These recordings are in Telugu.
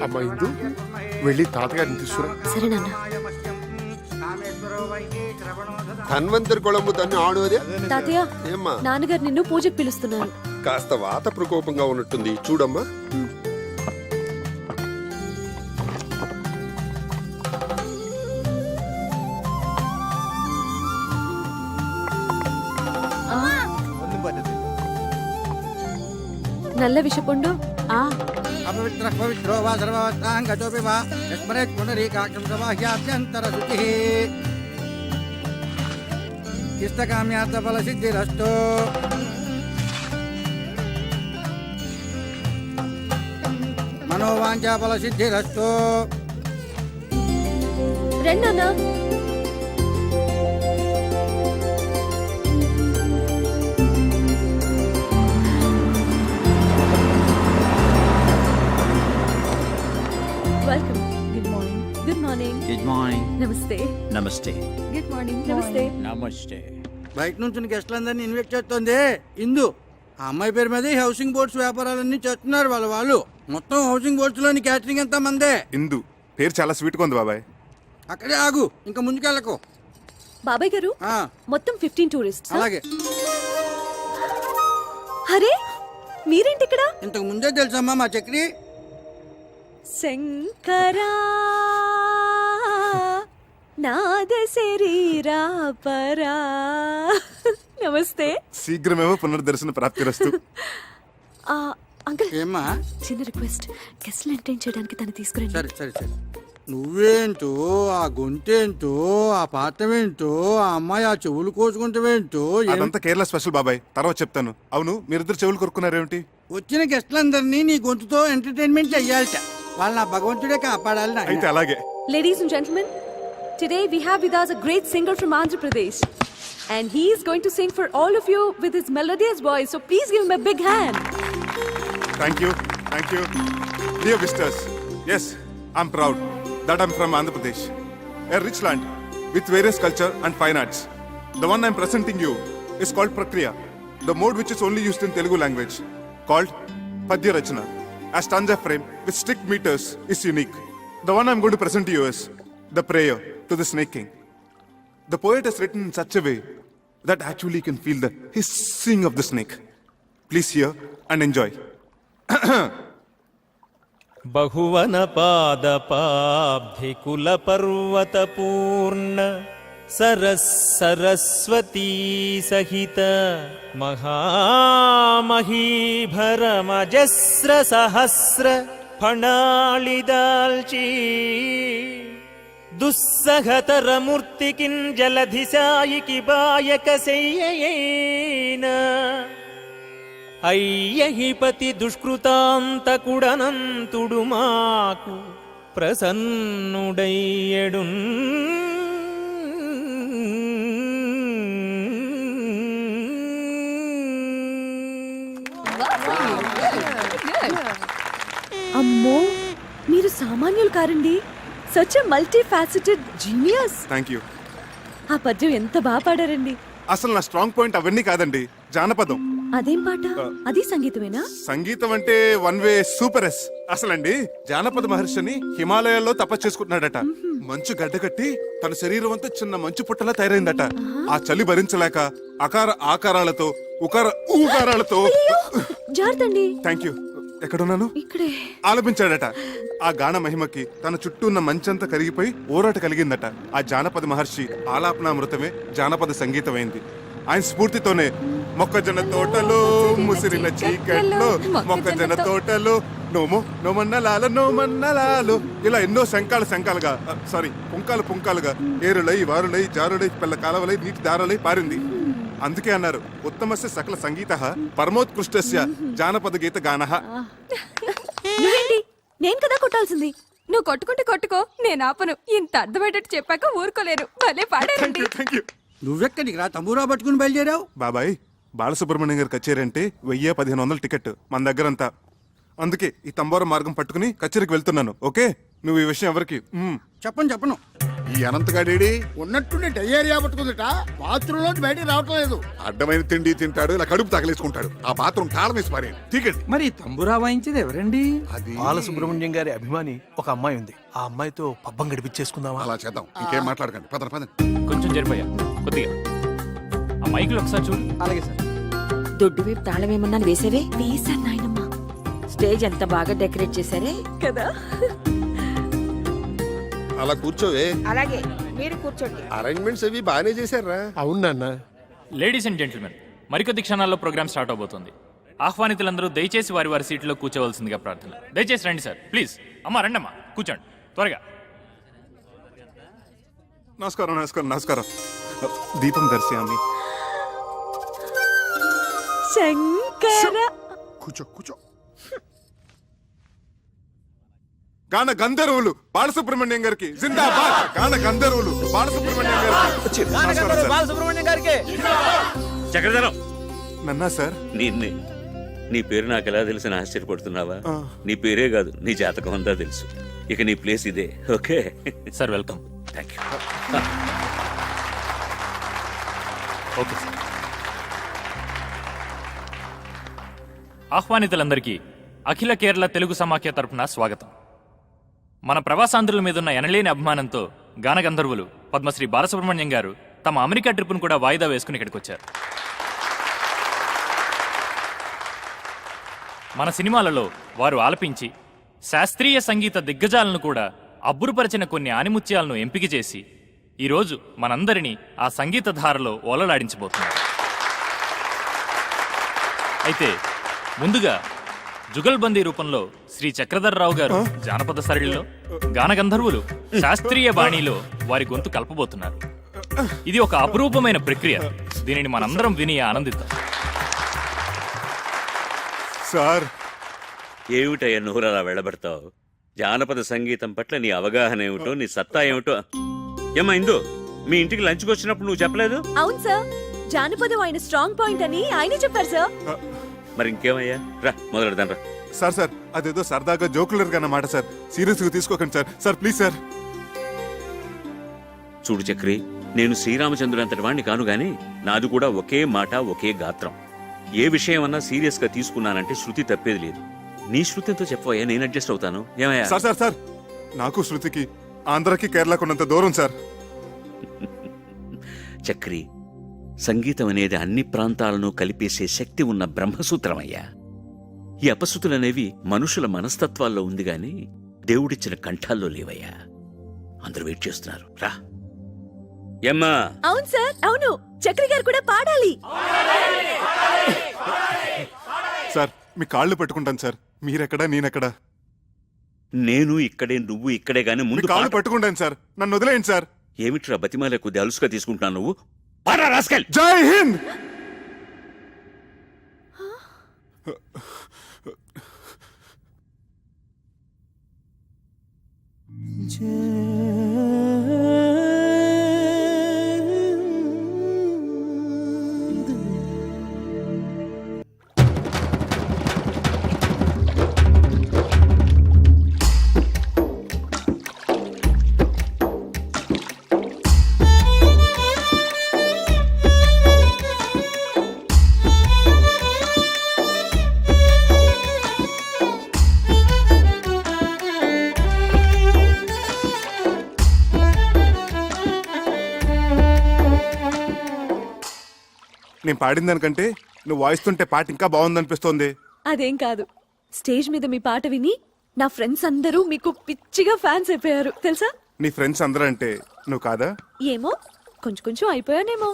అమ్మా ఇందు వెళ్ళి తాతగారిని తీసుకురా. సరే నాన్న. ధన్వంతరి కొళంబు తన్ని ఆడోదే. తాతయ్య, ఏమ్మా నాన్నగారు నిన్ను పూజకు పిలుస్తున్నారు. కాస్త వాత ప్రకోపంగా ఉన్నట్టుంది, చూడమ్మా. నల్ల విషపుండు. అపవిత్ర పవిత్రో వా సర్వవత్తాంగతోపి వా యస్మరేత్ పునరీకాక్షం సమాహ్యాభ్యంతర శుచిః ఇష్టకామ్యార్థ ఫల సిద్ధిరస్తు. మనోవాంఛా ఫల సిద్ధిరస్తు. రెండన్నా. Welcome. Good morning. Good morning. Good morning. నమస్తే. నమస్తే. Good morning. నమస్తే. నమస్తే. బయట నుంచి గెస్టులందరినీ ఇన్వైట్ చేస్తుంది ఇందు. ఆ అమ్మాయి పేరు మీద హౌసింగ్ బోర్డ్స్ వ్యాపారాలన్నీ చేస్తున్నారు వాళ్ళు. మొత్తం హౌసింగ్ బోర్డ్స్ లోని క్యాటరింగ్ అంతా మందే. ఇందు పేరు చాలా స్వీట్ గా ఉంది బాబాయ్. అక్కడే ఆగు, ఇంకా ముందుకెళ్ళకు. బాబాయ్ గారు, మొత్తం 15 టూరిస్ట్. అలాగే. అరే మీరేంటి ఇక్కడ? ఇంతకు ముందే తెలుసమ్మా మా చక్రి. శంకరా నాద శరీరా పరా. నమస్తే. శీఘ్రమేమో పునర్దర్శన ప్రాప్తిరస్తు. అంకుల్, ఏమ్మా? చిన్న రిక్వెస్ట్. గెస్ట్ ఎంటర్టైన్ చేయడానికి తను తీసుకురండి. సరే సరే సరే. నువ్వేంటో, ఆ గొంతేంటో, ఆ పాఠమేంటో, ఆ అమ్మాయి ఆ చెవులు కోసుకుంటావేంటో. అదంతా కేరళ స్పెషల్ బాబాయ్, తర్వాత చెప్తాను. అవును, మీరిద్దరు చెవులు కొరుకున్నారేమిటి? వచ్చిన గెస్టులందరినీ నీ గొంతుతో ఎంటర్టైన్మెంట్ చెయ్యాలట. వాళ్ళ నా భగవంతుడే కాపాడాలి. అయితే అలాగే. Ladies and gentlemen, today we have with us a great singer from Andhra Pradesh, and he is going to sing for all of you with his melodious voice. So please give him a big hand. Thank you. Dear visitors, yes, I'm proud that I'm from Andhra Pradesh, a rich land with various culture and fine arts. The one I'm presenting you is called Prakriya, the mode which is only used in Telugu language, called Padya Rachana. A stanza frame with strict meters is unique. The one I'm going to present to you is the prayer to the Snake King. The poet has written in such a way that actually you can feel the hissing of the snake. Please hear and enjoy. बहुवन पाद पाब्धि कुल पर्वत पूर्ण सरस्वती सहित महामहीभर मजस्र सहस्र फणालिदाल्ची दुस्सहतर मूर्ति किं जलधिसायिकी बायक सेय्येन అయ్యహిపతి దుష్కృతాంతకుడనంతుడు మాకు ప్రసన్నుడయ్యడు. అమ్మో, మీరు సామాన్యులు కారండి. Such a multifaceted genius. Thank you. ఆ పద్యం ఎంత బాగా పాడారండి. అసలు నా స్ట్రాంగ్ పాయింట్ అవన్నీ కాదండి, జానపదం. అదేం పాట? అది సంగీతమేనా? సంగీతం అంటే వన్ వే సూపర్ ఎస్. అసలండి జానపద మహర్షిని హిమాలయాల్లో తపస్సు చేసుకుంటున్నాడట. మంచు గడ్డకట్టి తన శరీరం అంతా చిన్న మంచు పుట్టలా తయారైందట. ఆ చలి భరించలేక అకార ఆకారాలతో ఉకార ఊకారాలతో జార్తండి. Thank you. ఎక్కడున్నాను? ఇక్కడే. ఆలపించాడట. ఆ గాన మహిమకి తన చుట్టూ ఉన్న మంచంతా కరిగిపోయి ఊరాట కలిగిందట. ఆ జానపద మహర్షి ఆలాపనామృతమే జానపద సంగీతమైంది. ఆయన స్ఫూర్తితోనే మొక్కజొన్న తోటలో ముసిరిన చీకట్లో మొక్కజొన్న తోటలో నోమో నోమన్నలాల నోమన్నలాలు ఇలా ఎన్నో శంకాలుగా సారీ పుంకాలుగా ఏరులై వారులై జారులై పిల్ల కాలవలై నీటి దారులై పారింది. అందుకే అన్నారు ఉత్తమస్య సకల సంగీత పరమోత్కృష్టస్య జానపద గీత గానః. నేను కదా కొట్టాల్సింది. నువ్వు కొట్టుకుంటే కొట్టుకో, నేను ఆపను. ఇంత అర్థమయ్యేటట్టు చెప్పాక ఊరుకోలేరు. భలే పాడారండి. నువ్వెక్కడికి రా తమ్మురా పట్టుకుని బయలుదేరావు? బాబాయ్, బాలసుబ్రహ్మణ్యం గారి కచేరీ అంటే 1000-1500 టికెట్ మన దగ్గరంతా. అందుకే ఈ తంబోర మార్గం పట్టుకుని కచేరీకి వెళ్తున్నాను. ఓకే, నువ్వు ఈ విషయం ఎవరికి చెప్పను ఈ అనంతగాడేడి ఉన్నట్టుండి డయేరియా పట్టుకుందిట బాత్రూంలో బయటికి రావటం లేదు. అడ్డమైన తిండి తింటాడు, ఇలా కడుపు తగలేసుకుంటాడు. ఆ బాత్రూమ్ తాళం వేసి పారేయండి. తీకండి. మరి తంబురా వాయించేది ఎవరండి? అది బాలసుబ్రహ్మణ్యం గారి అభిమాని ఒక అమ్మాయి ఉంది. ఆ అమ్మాయితో పబ్బం గడిపించేసుకుందామా? అలా చేద్దాం. ఇంకేం మాట్లాడకండి. పదండి. కొంచెం జరిపోయా కొద్దిగా ఆ మైకులు ఒకసారి చూడు. అలాగే సార్. దొడ్డు వైపు తాళం ఏమన్నాను వేసేవే? వేసాను నాయనమ్మా. స్టేజ్ ఎంత బాగా డెకరేట్ చేశారే కదా. అలా కూర్చోవే. అలాగే మీరు కూర్చోండి. అరేంజ్మెంట్స్ అవి బాగానే చేశారా? అవును నాన్న. లేడీస్ అండ్ జెంటిల్మెన్, మరికొద్ది క్షణాల్లో ప్రోగ్రామ్ స్టార్ట్ అవబోతుంది. ఆహ్వానితులందరూ దయచేసి వారి వారి సీట్లో కూర్చోవలసిందిగా ప్రార్థన. దయచేసి రండి సార్, ప్లీజ్. అమ్మా రండమ్మా, కూర్చోండి త్వరగా. నమస్కారం. దీపం దర్శయామి. శంకర. కూర్చో. గాన గంధర్వులు బాలసుబ్రహ్మణ్యం గారికి జిందాబాద్. గాన గంధర్వులు బాలసుబ్రహ్మణ్యం గారికి. నమస్కారం సార్. బాలసుబ్రహ్మణ్యం గారికి చక్రధరం, నన్నా సార్. నీ పేరు నాకు ఎలా తెలిసిన ఆశ్చర్యపడుతున్నావా? నీ పేరే కాదు, నీ జాతకం అంతా తెలుసు. ఇక నీ ప్లేస్ ఇదే. Okay sir, welcome. Thank you. Okay sir. ఆహ్వానితులందరికీ అఖిల కేరళ తెలుగు సమాఖ్య తరపున స్వాగతం. మన ప్రవాసాంధ్రుల మీదున్న ఎనలేని అభిమానంతో గానగంధర్వులు పద్మశ్రీ బాలసుబ్రహ్మణ్యం గారు తమ అమెరికా ట్రిప్ను కూడా వాయిదా వేసుకుని ఇక్కడికి వచ్చారు. మన సినిమాలలో వారు ఆలపించి శాస్త్రీయ సంగీత దిగ్గజాలను కూడా అబ్బురుపరిచిన కొన్ని ఆనిముత్యాలను ఎంపిక చేసి ఈరోజు మనందరినీ ఆ సంగీత ధారలో ఓలలాడించబోతున్నారు. అయితే ముందుగా జుగల్బందీ రూపంలో శ్రీ చక్రధర్రావు గారు జానపద సరళిలో, గానగంధర్వులు శాస్త్రీయ బాణీలో వారి గొంతు కలపబోతున్నారు. ఇది ఒక అపురూపమైన ప్రక్రియ. దీనిని మనందరం విని ఆనందిద్దాం. సార్, ఏమిటయ్యా నోరు అలా వెళ్ళబడతావు? జానపద సంగీతం పట్ల నీ అవగాహన ఏమిటో, నీ సత్తా ఏమిటో. ఏమ్మా ఇందు, మీ ఇంటికి లంచ్కి వచ్చినప్పుడు నువ్వు చెప్పలేదు? అవును సార్, జానపదం ఆయన స్ట్రాంగ్ పాయింట్ అని ఆయనే చెప్పారు సార్. మరి ఇంకేమయ్యా, రా మొదలెడదాం రా. సార్ అదేదో సరదాగా జోకులర్గా అన్నమాట సార్. సీరియస్గా తీసుకోకండి సార్ ప్లీజ్ సార్. చూడు చక్రి, నేను శ్రీరామచంద్రుడు అంతటి వాణ్ణి కాను గాని నాది కూడా ఒకే మాట, ఒకే గాత్రం. ఏ విషయం అన్నా సీరియస్ గా తీసుకున్నానంటే శృతి తప్పేది లేదు. నీ శృతితో చెప్పవయ్యా, నేను అడ్జస్ట్ అవుతాను. ఏమయ్యా? సార్ నాకు శృతికి ఆంధ్రకి కేరళకు ఉన్నంత దూరం సార్. చక్రి, సంగీతం అనేది అన్ని ప్రాంతాలను కలిపేసే శక్తి ఉన్న బ్రహ్మసూత్రమయ్యా. ఈ అపశృతులనేవి మనుషుల మనస్తత్వాల్లో ఉంది గాని దేవుడిచ్చిన కంఠాల్లో లేవయ్యా. అందరూ వెయిట్ చేస్తున్నారు, రా. ఎమ్మా? అవును సార్, అవును. చక్రి గారు కూడా పాడాలి. సార్, మీ కాళ్ళు పట్టుకుంటాను సార్. మీరెక్కడా, నేనెక్కడా? నేను ఇక్కడే, నువ్వు ఇక్కడే గాని మీ ముందు కాళ్ళు పట్టుకుంటాను సార్. నన్ను వదిలేయండి సార్. ఏమిట్రా బతిమాల కొద్ది అలుసుగా తీసుకుంటున్నావు నువ్వు? పారా రాస్కెల్. జై హింద్. నేను పాడిన దానికంటే నువ్వు వాయిస్తుంటే పాట ఇంకా బాగుందనిపిస్తోంది. అదేం కాదు, స్టేజ్ మీద మీ పాట విని నా ఫ్రెండ్స్ అందరూ మీకు పిచ్చిగా ఫ్యాన్స్ అయిపోయారు తెలుసా. నీ ఫ్రెండ్స్ అందరూ అంటే నువ్వు కాదా? ఏమో, కొంచెం అయిపోయానేమో.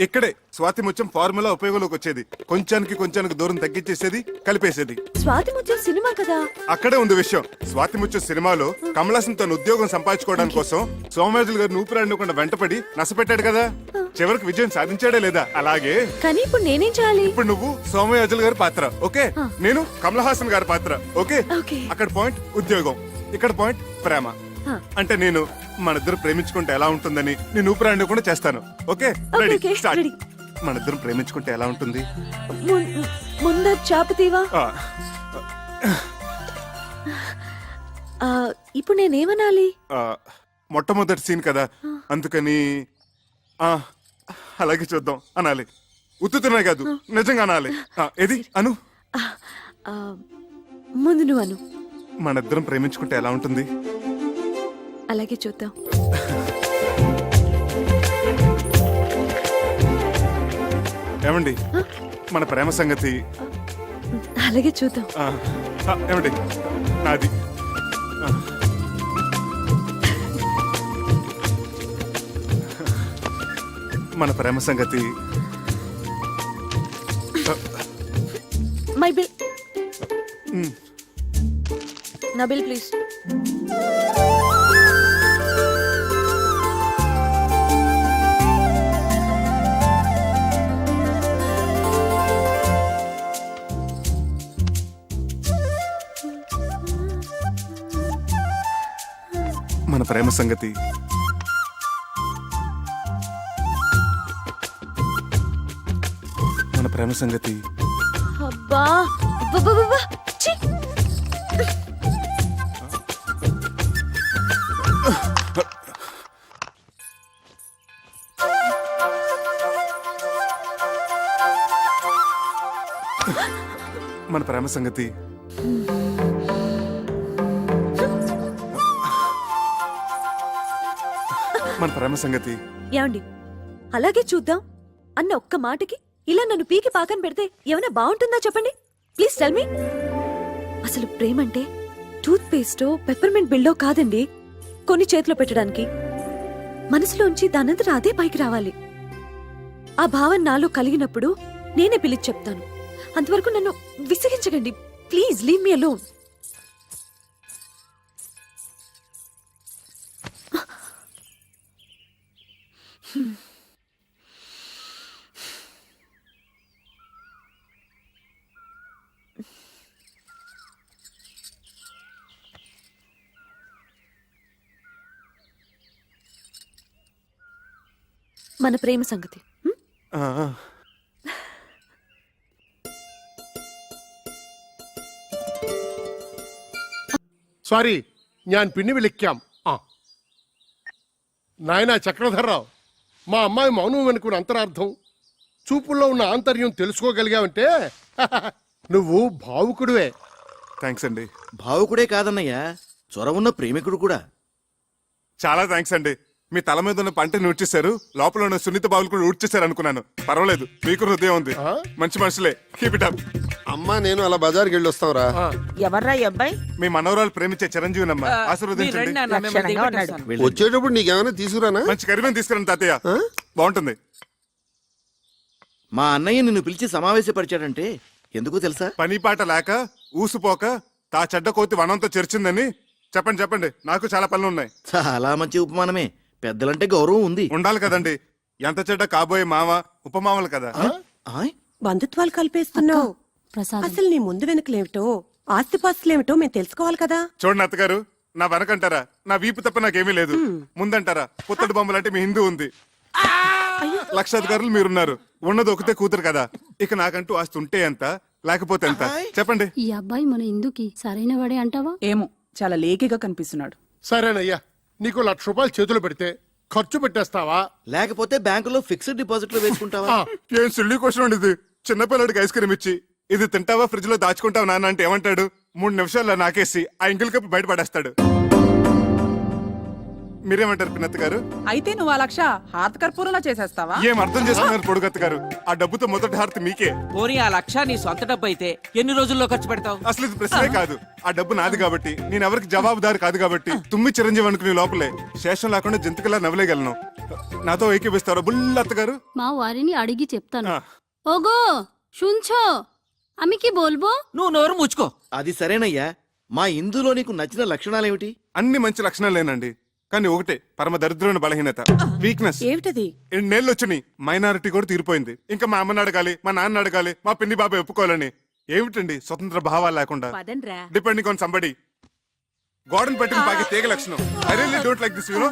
ఇక్కడే స్వాతి ముత్యం ఫార్ములా ఉపయోగంలోకి వచ్చేది. కొంచానికి దూరం తగ్గించేసేది, కలిపేసేది. స్వాతి ముత్యం సినిమా కదా. అక్కడే ఉంది విషయం. స్వాతి ముత్యం సినిమాలో కమల్ హాసన్ తన ఉద్యోగం సంపాదించుకోవడానికి కోసం సోమయాజులు గారిని ఊపిరాడకుండా వెంటపడి నష్టపెట్టాడు కదా. చివరికి విజయం సాధించాడే లేదా? అలాగే కానీ ఇప్పుడు నేనేం చేయాలి? ఇప్పుడు నువ్వు సోమయాజులు గారి పాత్ర, ఓకే? నేను కమల్ హాసన్ గారి పాత్ర, ఓకే? ఓకే. అక్కడ పాయింట్ ఉద్యోగం, ఇక్కడ పాయింట్ ప్రేమ. అంటే నేను మనిద్దరు ప్రేమించుకుంటే ఎలా ఉంటుందని నేను ఊపిరాడకుండా చేస్తాను, ఓకే? Ready, start. మనిద్దరం ప్రేమించుకుంటే ఎలా ఉంటుంది? ముందు చాపతీవా. ఇప్పుడు నేనేమనాలి? మొట్టమొదటి సీన్ కదా అందుకని ఆ, అలాగే చూద్దాం అనాలి. ఉత్తుతున్నా కాదు నిజంగా అనాలి. ఏది అను. ఆ, ముందు నువ్వు అను. మనిద్దరం ప్రేమించుకుంటే ఎలా ఉంటుంది? అలాగే చూద్దాం. ఏమండి మన ప్రేమ సంగతి అలాగే చూద్దాం. ఏమండి నాది మన ప్రేమ సంగతి మై బిల్. నా బిల్ ప్లీజ్. మన ప్రేమ సంగతి మన ప్రేమ సంగతి అబ్బా అబ్బబ్బబ్బబ్బా! ఛీ! మన ప్రేమ సంగతి మన ప్రేమ సంగతి ఏమండి అలాగే చూద్దాం అన్న ఒక్క మాటకి ఇలా నన్ను పీకి పాకని పెడితే ఏమైనా బాగుంటుందా చెప్పండి ప్లీజ్ టెల్ మీ. అసలు ప్రేమంటే టూత్ పేస్టో పెప్పర్మెంట్ బిల్డో కాదండి, కొన్ని చేతిలో పెట్టడానికి. మనసులోంచి దానంతట అదే పైకి రావాలి. ఆ భావన నాలో కలిగినప్పుడు నేనే పిలిచి చెప్తాను. అంతవరకు నన్ను విసిగించకండి ప్లీజ్, లీవ్ మీ అలోన్. మన ప్రేమ సంగతి సారీ ഞാൻ പിന്നെ വിളിക്കാം. నాయనా చక్రధర్రావు, మా అమ్మాయి మౌనం అనుకున్న అంతరార్థం, చూపుల్లో ఉన్న ఆంతర్యం తెలుసుకోగలిగావంటే నువ్వు భావుకుడివే. థ్యాంక్స్ అండి. భావుకుడే కాదన్నయ్యా, చొరవున్న ప్రేమికుడు కూడా. చాలా థ్యాంక్స్ అండి. మీ తల మీద ఉన్న పంటని ఊడ్చేశారు, లోపల ఉన్న సున్నిత బావులు కూడా ఊడ్చేశారు అనుకున్నాను. పర్వాలేదు, మీకు హృదయం ఉంది. మంచి మనుషులే. Keep it up. అమ్మా నేను అలా బజార్కి వెళ్ళి వస్తావురా. ఎవర్రా ఈ అబ్బాయి? మీ మనవరాలు ప్రేమించే చిరంజీవినమ్మ. ఆశీర్వదించండి. లక్షణంగా ఉన్నాడు. వచ్చేటప్పుడు నీకేమైనా తీసుకురానా? మంచి కరిమేం తీసుకురండి తాతయ్య, బాగుంటుంది. మా అన్నయ్య నిన్ను పిలిచి సమావేశపరిచాడంటే ఎందుకు తెలుసా? పని పాట లేక ఊసుపోక తా చెడ్డ కోతి వనంతో చెరిచిందని చెప్పండి. చెప్పండి, నాకు చాలా పనులు ఉన్నాయి. చాలా మంచి ఉపమానమే. పెద్దలంటే గౌరవం ఉంది. ఉండాలి కదండి. ఎంత చెడ్డ కాబోయే మామ ఉపమామలు కదా. ఆయ్, బంధుత్వాలు కలిపేస్తున్నావు. అసలు నీ ముందు వెనుకలేమిటో ఆస్తిపాస్తులేమిటో మేము తెలుసుకోవాలి కదా. చూడండి అత్తగారు, నా వెనకంటారా నా వీపు తప్ప నాకేమీ లేదు. ముందంటారా పుత్తడి బొమ్మలంటే మీ హిందూ ఉంది. లక్షాధికారులు మీరున్నారు. ఉన్నది ఒకతే కూతురు కదా. ఇక నాకంటూ ఆస్తి ఉంటే ఎంత, లేకపోతే ఎంత చెప్పండి. ఈ అబ్బాయి మన ఇందుకి సరైన వాడే అంటావా? ఏమో చాలా లేకిగా కనిపిస్తున్నాడు. సరేనయ్యా, నీకు 1,00,000 రూపాయలు చేతులు పెడితే ఖర్చు పెట్టేస్తావా? లేకపోతే బ్యాంకులో ఫిక్స్డ్ డిపాజిట్ లో వేసుకుంటావా? ఏం సిల్లీ క్వశ్చన్ అండి ఇది. చిన్నపిల్లడికి ఐస్ క్రీమ్ ఇచ్చి ఇది తింటావా ఫ్రిడ్జ్ లో దాచుకుంటావా నాన్న అంటే ఏమంటాడు? 3 నిమిషాల్లో నాకేసి ఆ ఇంగిల్ కప్పు బయటపడేస్తాడు. మీరేమంటారు పిన్నత్త గారు? అయితే నువ్వు ఆ 1,00,000 హారత కర్పూరంలా చేసేస్తావా? ఏం అర్థం చేసుకున్నారు పొడుగత్త గారు? ఆ డబ్బుతో మొదటి హారతి మీకే. పోనీ ఆ 1,00,000 నీ సొంత డబ్బు అయితే ఎన్ని రోజుల్లో ఖర్చు పెడతావు? అసలు ఇది ప్రశ్నే కాదు. ఆ డబ్బు నాది కాబట్టి, నేను ఎవరికి జవాబుదారు కాదు కాబట్టి, తుమ్మి చిరంజీవి అనుకునే లోపలే శేషం లేకుండా జంతుకులా నవ్వలేగలను. నాతో ఏకీపిస్తారా బుల్లత్త గారు? మా వారిని అడిగి చెప్తాను. ఆ. ఓగో শুনছো, আমি কি বলবো? నువ్వు నోరు ముచ్చుకో. అది సరేనయ్యా. మా ఇందులో నీకు నచ్చిన లక్షణాలేమిటి? అన్ని మంచి లక్షణాలేనండి, కానీ ఒకటే పరమ దరిద్రమైన బలహీనత, వీక్నెస్. ఏమిటది? 2 నెలలు వచ్చినాయి, మైనారిటీ కూడా తీరిపోయింది. ఇంకా మా అమ్మని అడగాలి, మా నాన్న అడగాలి, మా పిన్ని బాబాయ్ ఒప్పుకోవాలని. ఏమిటండి స్వతంత్ర భావాలు లేకుండా? Depending on somebody. గోడను పట్టిన బాగా తీగ లక్షణం. I really don't like this, you know.